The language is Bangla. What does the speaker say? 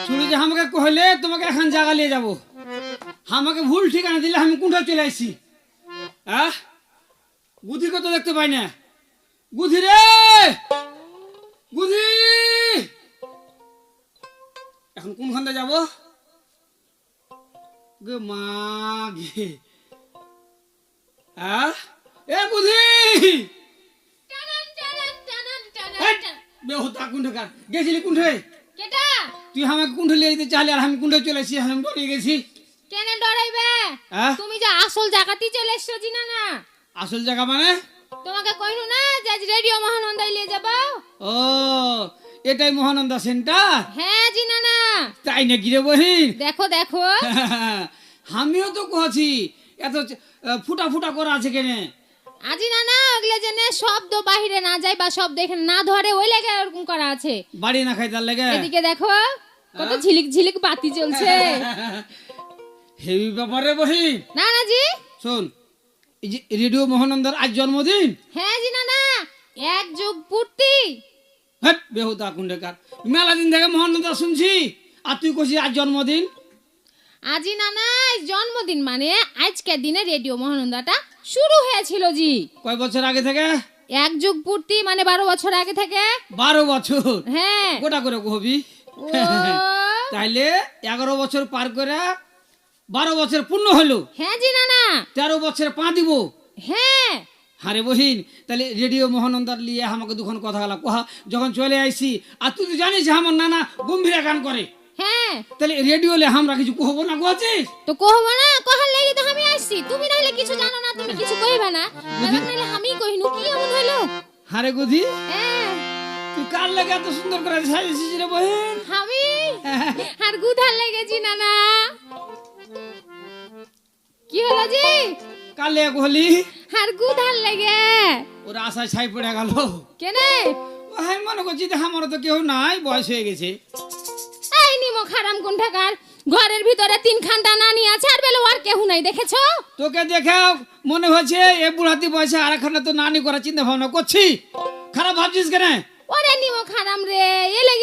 শুনে যে আমাকে কহলে তোমাকে এখন জায়গা নিয়ে যাবো, আমাকে ভুল ঠিকানা দিলে আমি কোনটা চলে আসছি। গুধি কত দেখতে পাই না, গুধি রে গুধি, এখন কোনখানটা যাবো গে মা গে। এ গুধি বেহুতা কুণ্ঠকার গেছিলি কুণ্ঠে? কেটা তুই আমাকে কুণ্ঠে লিয়ে যেতে চাইলে আর আমি কুণ্ঠে চলে এসেছি, আমি ডরে গেছি। কেন ডরাইবে? তুমি যে আসল জায়গাতেই চলে এসছো জিনা না। আসল জায়গা মানে? তোমাকে কইনু না যে আজ রেডিও মহানন্দায় নিয়ে যাব। ও এটাই মহানন্দা সেন্টার? হ্যাঁ জিনা না। তাই নাকি রে বহিন? দেখো দেখো আমিও তো কছি এত ফুটা ফুটা করা আছে কেনে। আজি না না ওগুলো জেনে শব্দ বাহিরে না যায় বা শব্দ এখানে না ধরে ওই লাগে এরকম করা আছে। বাড়ি না খাই তার লাগে? এদিকে দেখো কত ঝিলিক ঝিলিক বাতি জ্বলছে। হেভি ব্যাপারে বহিন। না না জি শোন, এই যে রেডিও মহানন্দার আজ জন্মদিন। হ্যাঁ জি না না এক যুগ পূর্তি। হ্যাঁ বেহুদা কুণ্ডেকার, মেলা দিন থেকে মহানন্দা শুনছি আর তুই কছিস আজ জন্মদিন। আজি না না জন্মদিন মানে আজকের দিনে রেডিও মহানন্দাটা শুরু হয়েছিল জি। কয় বছর আগে থেকে? এক যুগ পূর্তি মানে 12 বছর আগে থেকে। 12 বছর? হ্যাঁ গোটা করে কবি। তাইলে 11 বছর পার করে 12 বছর পূর্ণ হলো। হ্যাঁ জি না না 13 বছর পা দিব। হ্যাঁ আরে বহিন, তাহলে রেডিও মহানন্দার লিয়ে আমাকে দুখন কথা গেল কহা যখন চলে আইসি। আর তুই তো জানিস যে আমার নানা গম্ভীরা গান করে। হ্যাঁ তাহলে রেডিও লে আমরা কিছু কহবো না, কছিস তো কহবো না, কহার লাগি তো আমি আসছি। তুমি নাইলে কিছু জানো না, তুমি কিছু কইবা না, এবার নাইলে আমি কইনু কি এমন হইলো। হারে গুধি, হ্যাঁ তুই কার লাগে এত সুন্দর করে সাজিয়েছিস রে বহিন? আমি আর গুধার লেগেছি না না। কি হলো জি? কার লেগে কহলি? আর গুধার লেগে। ওর আশায় ছাই পড়ে গেল কেনে? আমি মনে করছি যে আমারও তো কেউ নাই, বয়স হয়ে গেছে। এই নিমো খারাম কুণ্ঠাকার, ঘরের ভিতরে 3 খান্ডা নানি আছে আর বেলো আর কেউ নাই, দেখেছো? তোকে দেখে মনে হচ্ছে এ বুড়াতি বয়সে আর এখানে তো নানি করার চিন্তা ভাবনা করছি। খারাপ ভাবছিস কেন? ওরে নিমো খারাম রে, এ লাগি